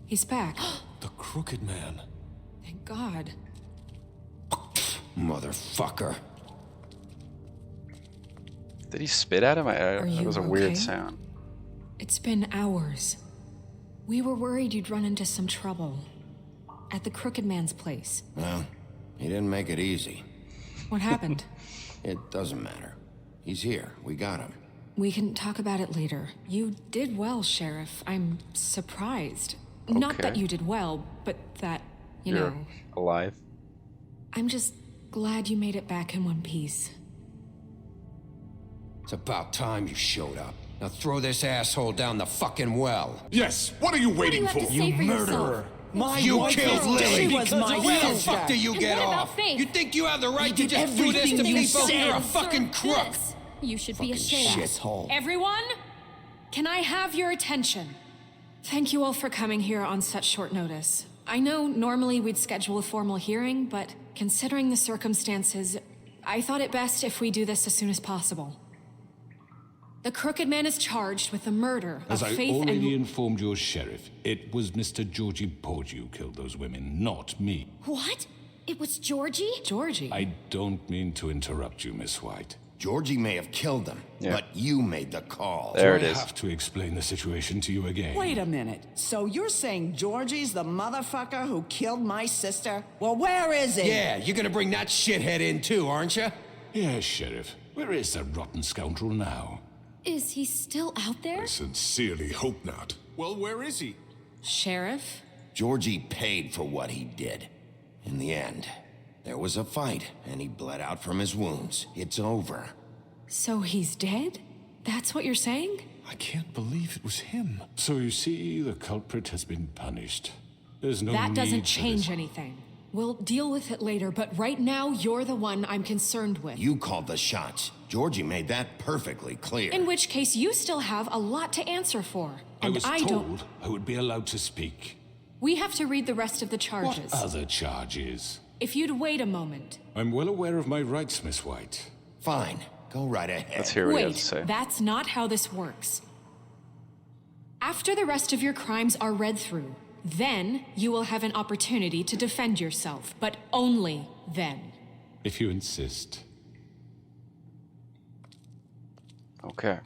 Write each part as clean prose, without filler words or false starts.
He's back. The Crooked Man. Thank God. Motherfucker. Did he spit at him? Are That you was a weird okay? sound. It's been hours. We were worried you'd run into some trouble. At the Crooked Man's place. Well, he didn't make it easy. What happened? It doesn't matter. He's here. We got him. We can talk about it later. You did well, Sheriff. I'm surprised. Not that Okay. you did well, but that, you You're know... alive. I'm just glad you made it back in one piece. It's about time you showed up. Now throw this asshole down the fucking well. Yes, what are you waiting for? You murderer! You killed Lily! She was my Where the sister. fuck do you get what about off? Faith? You think you have the right to did just do this to everything you people? said. You're a fucking Sir, crook! this. You should be Fucking ashamed. shithole. Everyone, can I have your attention? Thank you all for coming here on such short notice. I know normally we'd schedule a formal hearing, but considering the circumstances, I thought it best if we do this as soon as possible. The Crooked Man is charged with the murder As of I Faith already and... informed your sheriff, it was Mr. Georgie Porgy who killed those women, not me. What? It was Georgie? Georgie. I don't mean to interrupt you, Miss White. Georgie may have killed him, Yeah. but you made the call. There Do it I is. have to explain the situation to you again? Wait a minute. So you're saying Georgie's the motherfucker who killed my sister? Well, where is he? Yeah, you're gonna bring that shithead in too, aren't you? Yes, Sheriff. Where is the rotten scoundrel now? Is he still out there? I sincerely hope not. Well, where is he? Sheriff? Georgie paid for what he did. In the end, there was a fight, and he bled out from his wounds. It's over. So he's dead? That's what you're saying? I can't believe it was him. So you see, the culprit has been punished. There's no That need doesn't for change this. anything. We'll deal with it later, but right now, you're the one I'm concerned with. You called the shots. Georgie made that perfectly clear. In which case, you still have a lot to answer for. I And was don't... told I would be allowed to speak. We have to read the rest of the charges. What other charges? If you'd wait a moment. I'm well aware of my rights, Miss White. Fine, go right ahead. Let's hear what he has Wait, to say. that's not how this works. After the rest of your crimes are read through, then you will have an opportunity to defend yourself, but only then. If you insist. Okay.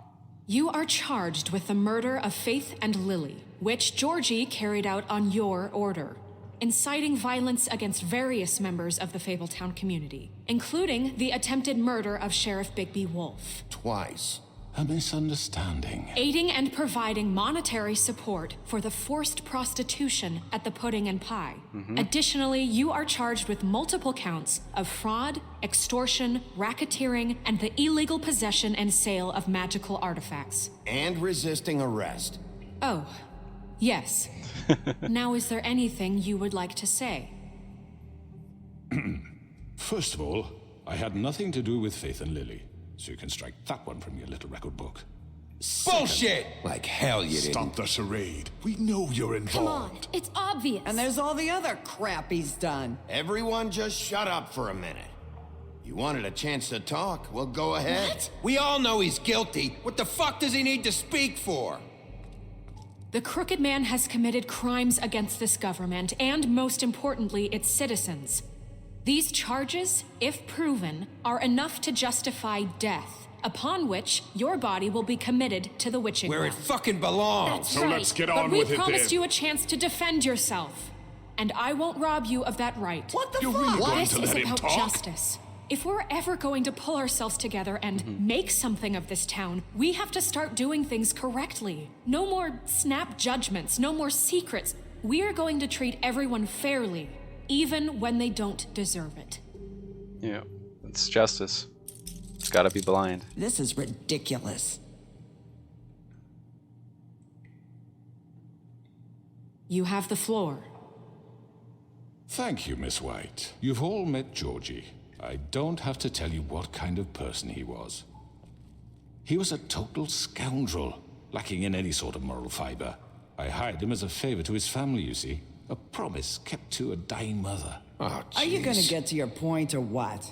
You are charged with the murder of Faith and Lily, which Georgie carried out on your order, inciting violence against various members of the Fabletown community, including the attempted murder of Sheriff Bigby Wolf. Twice. A misunderstanding. Aiding and providing monetary support for the forced prostitution at the Pudding and Pie. Additionally, you are charged with multiple counts of fraud, extortion, racketeering, and the illegal possession and sale of magical artifacts. And resisting arrest. Oh, yes. Now, is there anything you would like to say? First of all, I had nothing to do with Faith and Lily, so you can strike that one from your little record book. Bullshit! Like hell you didn't. Stop the charade. We know you're Come on, involved. it's obvious. And there's all the other crap he's done. Everyone just shut up for a minute. You wanted a chance to talk, well go ahead. What? We all know he's guilty. What the fuck does he need to speak for? The Crooked Man has committed crimes against this government and, most importantly, its citizens. These charges, if proven, are enough to justify death, upon which your body will be committed to the witching Where it well. fucking belongs. That's So right. let's get But on we with it promised then. you a chance to defend yourself, and I won't rob you of that right. What the You're fuck? really going This to is let him about talk? justice. If we're ever going to pull ourselves together and make something of this town, we have to start doing things correctly. No more snap judgments, no more secrets. We are going to treat everyone fairly, even when they don't deserve it. Yeah. It's justice. It's gotta be blind. This is ridiculous. You have the floor. Thank you, Miss White. You've all met Georgie. I don't have to tell you what kind of person he was. He was a total scoundrel, lacking in any sort of moral fiber. I hired him as a favor to his family, you see. A promise kept to a dying mother. Oh, Are you gonna jeez. get to your point or what?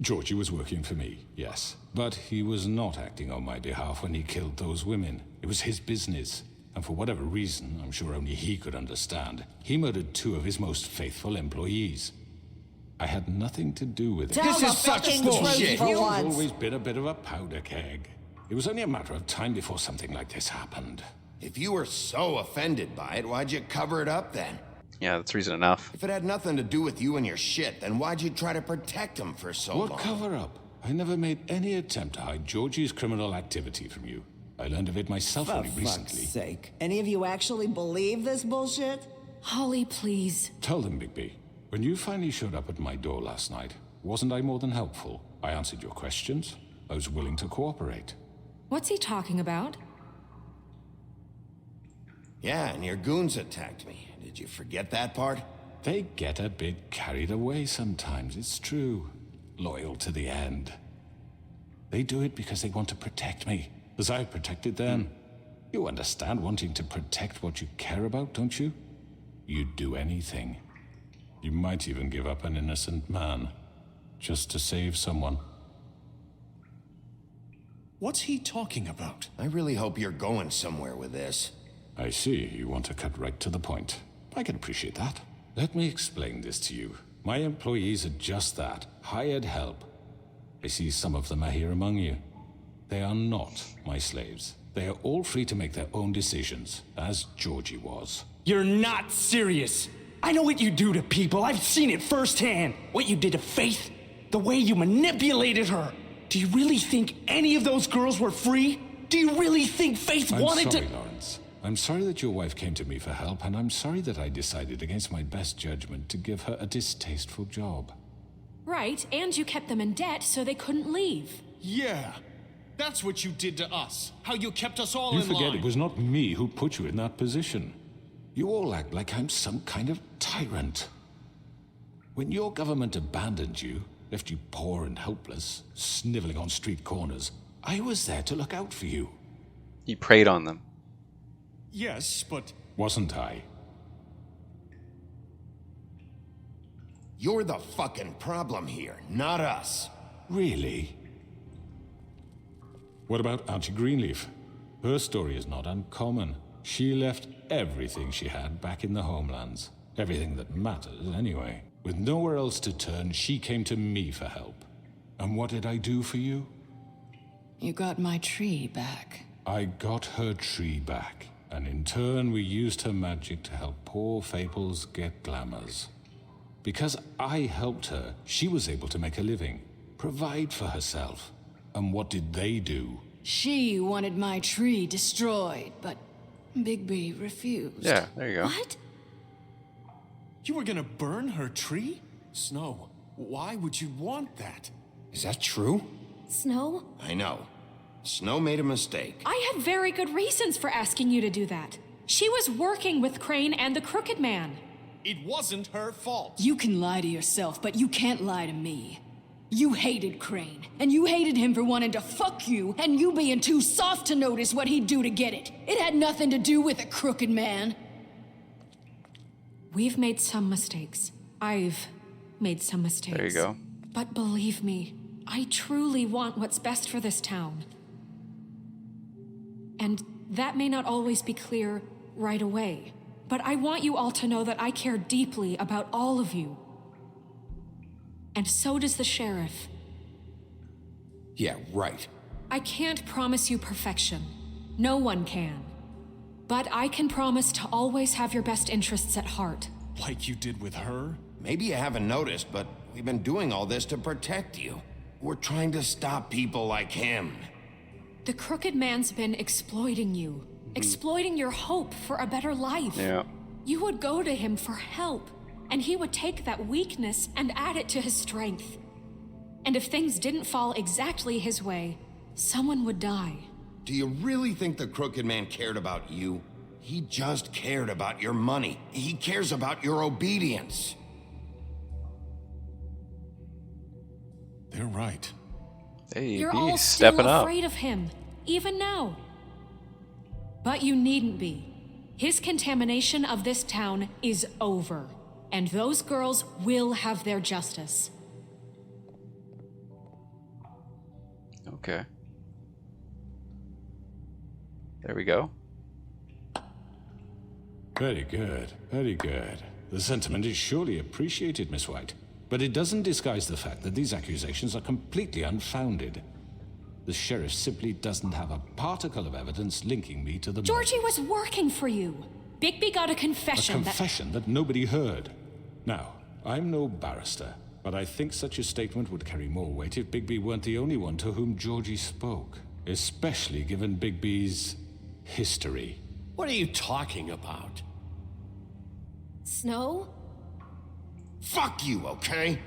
Georgie was working for me, yes. But he was not acting on my behalf when he killed those women. It was his business. And for whatever reason, I'm sure only he could understand, he murdered 2 of his most faithful employees. I had nothing to do with it. Tell This the is such fucking bullshit. truth for I've once. always been a bit of a powder keg. It was only a matter of time before something like this happened. If you were so offended by it, why'd you cover it up then? Yeah, that's reason enough. If it had nothing to do with you and your shit, then why'd you try to protect him for so long? What cover-up? I never made any attempt to hide Georgie's criminal activity from you. I learned of it myself For only fuck's recently. sake. Any of you actually believe this bullshit? Holly, please. Tell them, Bigby. When you finally showed up at my door last night, wasn't I more than helpful? I answered your questions. I was willing to cooperate. What's he talking about? Yeah, and your goons attacked me. Did you forget that part? They get a bit carried away sometimes, it's true. Loyal to the end. They do it because they want to protect me, as I protected them. You understand wanting to protect what you care about, don't you? You'd do anything. You might even give up an innocent man, just to save someone. What's he talking about? I really hope you're going somewhere with this. I see, you want to cut right to the point. I can appreciate that. Let me explain this to you. My employees are just that, hired help. I see some of them are here among you. They are not my slaves. They are all free to make their own decisions, as Georgie was. You're not serious. I know what you do to people. I've seen it firsthand. What you did to Faith, the way you manipulated her. Do you really think any of those girls were free? Do you really think Faith wanted sorry, to... Lawrence. I'm sorry that your wife came to me for help, and I'm sorry that I decided against my best judgment to give her a distasteful job. Right, and you kept them in debt so they couldn't leave. Yeah. That's what you did to us. How you kept us all You in forget line. it was not me who put you in that position. You all act like I'm some kind of tyrant. When your government abandoned you, left you poor and helpless, sniveling on street corners, I was there to look out for you. He preyed on them. Yes, but Wasn't I? You're the fucking problem here, not us. Really? What about Auntie Greenleaf? Her story is not uncommon. She left everything she had back in the homelands. Everything that matters, anyway. With nowhere else to turn, she came to me for help. And what did I do for you? You got my tree back. I got her tree back. And in turn, we used her magic to help poor Fables get glamours. Because I helped her, she was able to make a living, provide for herself. And what did they do? She wanted my tree destroyed, but Bigby refused. Yeah, there you go. What? you were gonna burn her tree? Snow, why would you want that? Is that true? Snow? I know. Snow made a mistake. I have very good reasons for asking you to do that. She was working with Crane and the Crooked Man. It wasn't her fault. You can lie to yourself, but you can't lie to me. You hated Crane, and you hated him for wanting to fuck you, and you being too soft to notice what he'd do to get it. It had nothing to do with a Crooked Man. We've made some mistakes. I've made some mistakes. There you go. But believe me, I truly want what's best for this town. And that may not always be clear right away. But I want you all to know that I care deeply about all of you. And so does the sheriff. Yeah, right. I can't promise you perfection. No one can. But I can promise to always have your best interests at heart. Like you did with her? Maybe you haven't noticed, but we've been doing all this to protect you. We're trying to stop people like him. The Crooked Man's been exploiting you. Exploiting your hope for a better life. Yeah. You would go to him for help, and he would take that weakness and add it to his strength. And if things didn't fall exactly his way, someone would die. Do you really think the Crooked Man cared about you? He just cared about your money. He cares about your obedience. They're right. Hey, You're B, all stepping still up. afraid of him, even now. But you needn't be. His contamination of this town is over, and those girls will have their justice. Okay. There we go. Very good, very good. The sentiment is surely appreciated, Miss White. But it doesn't disguise the fact that these accusations are completely unfounded. The sheriff simply doesn't have a particle of evidence linking me to the murder. Georgie was working for you. Bigby got a A confession confession that nobody heard. Now, I'm no barrister, but I think such a statement would carry more weight if Bigby weren't the only one to whom Georgie spoke. Especially given Bigby's history. What are you talking about? Snow? Fuck you, okay?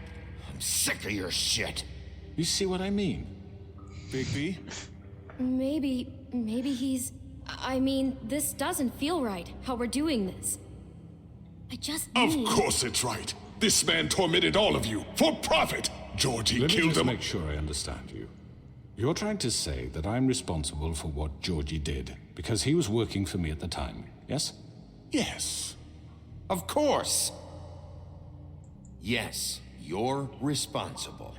I'm sick of your shit. You see what I mean? Bigby? Maybe he's... I mean, this doesn't feel right, how we're doing this. I just Of need... course it's right. This man tormented all of you for profit. Georgie Let me killed just him. make sure I understand you. You're trying to say that I'm responsible for what Georgie did because he was working for me at the time, yes? Yes. Of course. Yes, you're responsible.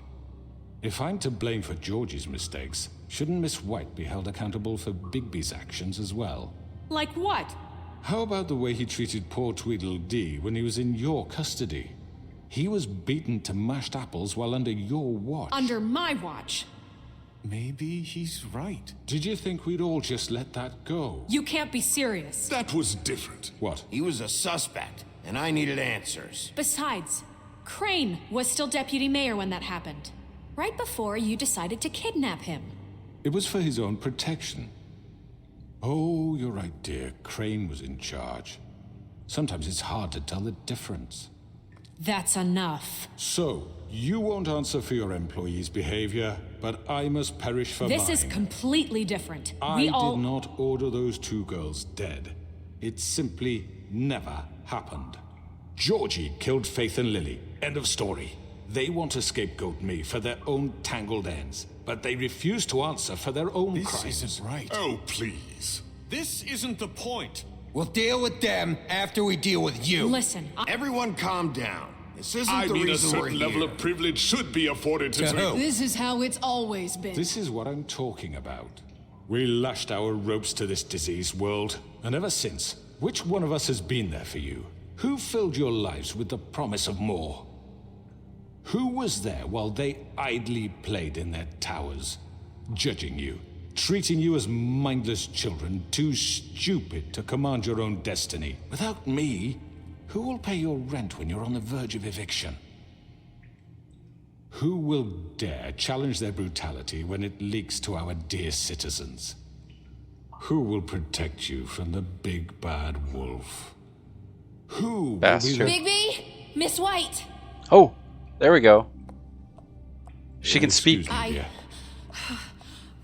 If I'm to blame for Georgie's mistakes, shouldn't Miss White be held accountable for Bigby's actions as well? Like what? How about the way he treated poor Tweedledee when he was in your custody? He was beaten to mashed apples while under your watch. Under my watch. Maybe he's right. Did you think we'd all just let that go? You can't be serious. That was different. What? He was a suspect, and I needed answers. Besides, Crane was still deputy mayor when that happened. Right before you decided to kidnap him. It was for his own protection. Oh, you're right, dear. Crane was in charge. Sometimes it's hard to tell the difference. That's enough. So, you won't answer for your employees' behavior, but I must perish for mine. This is completely different. I did not order those two girls dead. It simply never happened. Georgie killed Faith and Lily. End of story. They want to scapegoat me for their own tangled ends, but they refuse to answer for their own This crimes. isn't right. Oh, please. This isn't the point. We'll deal with them after we deal with you. Listen, Everyone calm down. This isn't I the mean, a reason we're certain here. level of privilege should be afforded to... To who? This is how it's always been. This is what I'm talking about. We lashed our ropes to this diseased world, and ever since, which one of us has been there for you? Who filled your lives with the promise of more? Who was there while they idly played in their towers, judging you, treating you as mindless children, too stupid to command your own destiny? Without me, who will pay your rent when you're on the verge of eviction? Who will dare challenge their brutality when it leaks to our dear citizens? Who will protect you from the big bad wolf? Who will Bastard. be the... Bigby? Miss White! Oh, there we go. She can Excuse speak. me, dear.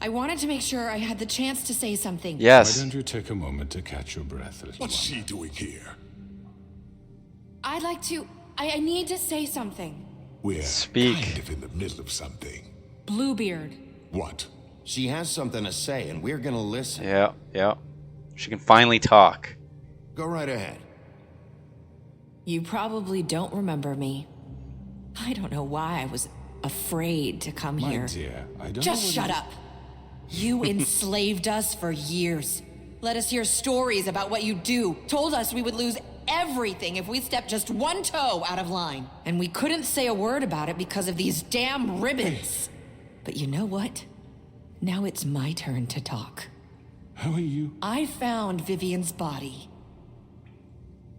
I wanted to make sure I had the chance to say something. Why Yes. don't you take a moment to catch your breath, little What's one? she doing here? I'd like to... I need to say something. We're Speak. kind of in the middle of something. Bluebeard. What? She has something to say, and we're gonna listen. Yeah, yeah. She can finally talk. Go right ahead. You probably don't remember me. I don't know why I was afraid to come My here. dear, I don't Just know shut whether- up. You enslaved us for years. Let us hear stories about what you do. Told us we would lose everything if we stepped just one toe out of line. And we couldn't say a word about it because of these damn ribbons. But you know what? Now it's my turn to talk. How are you? I found Vivian's body.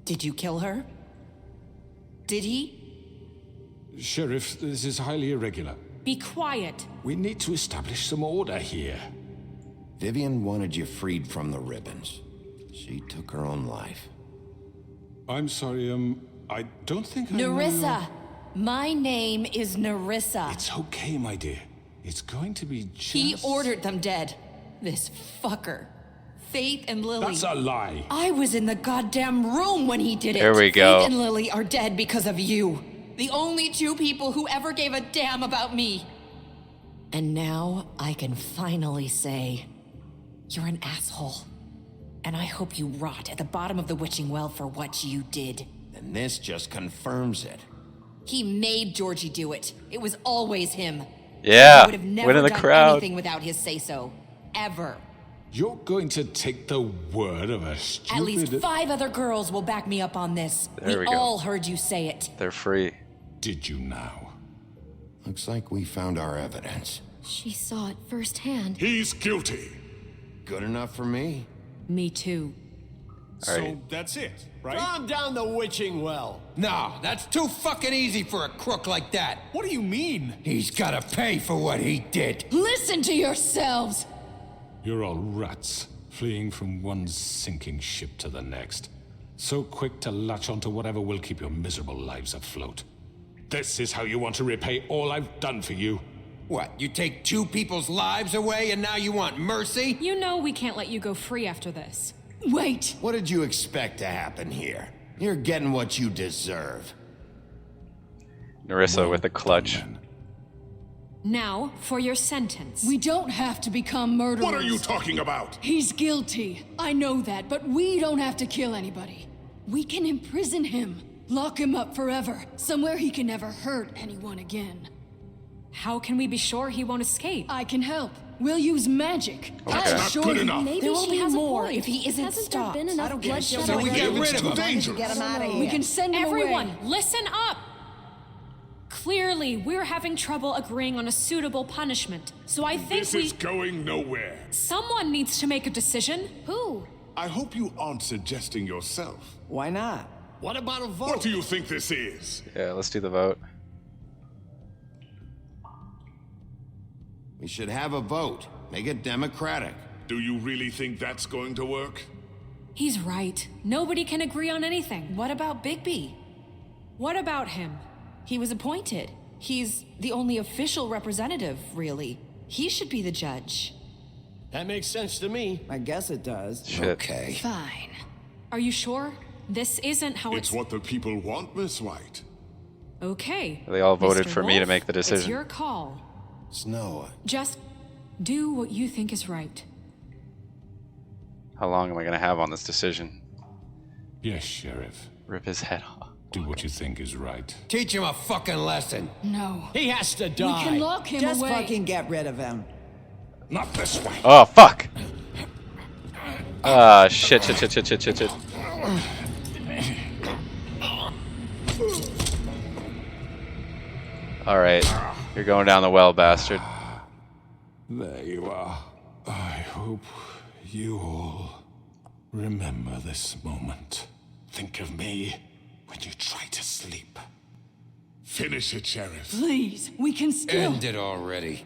Did you kill her? Did he? Sheriff, this is highly irregular. Be quiet. We need to establish some order here. Vivian wanted you freed from the ribbons. She took her own life. I'm sorry, I don't think I know Nerissa. My name is Nerissa. It's okay, my dear. It's going to be just... He ordered them dead. This fucker. Faith and Lily. That's a lie. I was in the goddamn room when he did it. There we go. Faith and Lily are dead because of you. The only two people who ever gave a damn about me. And now I can finally say, you're an asshole. And I hope you rot at the bottom of the witching well for what you did. And this just confirms it. He made Georgie do it. It was always him. Yeah. He would have never Win in the done crowd. anything without his say-so. Ever. You're going to take the word of a stupid... At least 5 other girls will back me up on this. There we go. all heard you say it. They're free. Did you now? Looks like we found our evidence. She saw it firsthand. He's guilty. Good enough for me. Me too. So that's it, right? Calm down the witching well. No, that's too fucking easy for a crook like that. What do you mean? He's gotta pay for what he did. Listen to yourselves! You're all rats, fleeing from one sinking ship to the next. So quick to latch onto whatever will keep your miserable lives afloat. This is how you want to repay all I've done for you? What, you take 2 people's lives away and now you want mercy? You know we can't let you go free after this. Wait! What did you expect to happen here? You're getting what you deserve. Narissa with a clutch. Now, for your sentence. We don't have to become murderers. What are you talking about? He's guilty. I know that, but we don't have to kill anybody. We can imprison him. Lock him up forever. Somewhere he can never hurt anyone again. How can we be sure he won't escape? I can help. We'll use magic. That's I'm not sure good he- enough. Maybe There will she be has more a point. if he isn't Hasn't stopped. there been enough I don't give a bloodshed shit. So we already? get rid of him. dangerous. Get him out of here. We can send him Everyone, away. listen up! Clearly, we're having trouble agreeing on a suitable punishment. So I think This is going nowhere. someone needs to make a decision. Who? I hope you aren't suggesting yourself. Why not? What about a vote? What do you think this is? Yeah, let's do the vote. We should have a vote. Make it democratic. Do you really think that's going to work? He's right. Nobody can agree on anything. What about Bigby? What about him? He was appointed. He's the only official representative, really. He should be the judge. That makes sense to me. I guess it does. Shit. Okay. Fine. Are you sure? This isn't how It's what the people want, Miss White. Okay. They all voted Mr. for me to Wolf, make the It's decision. your call. Snow. Just do what you think is right. How long am I gonna have on this decision? Yes, Sheriff. Rip his head off. Do what you think is right. Teach him a fucking lesson. No. He has to We die. can lock him Just away. fucking get rid of him. Not this way. Oh fuck! Ah shit! All right, you're going down the well, bastard. There you are. I hope you all remember this moment. Think of me when you try to sleep. Finish it, Sheriff. Please, we can still. End it already.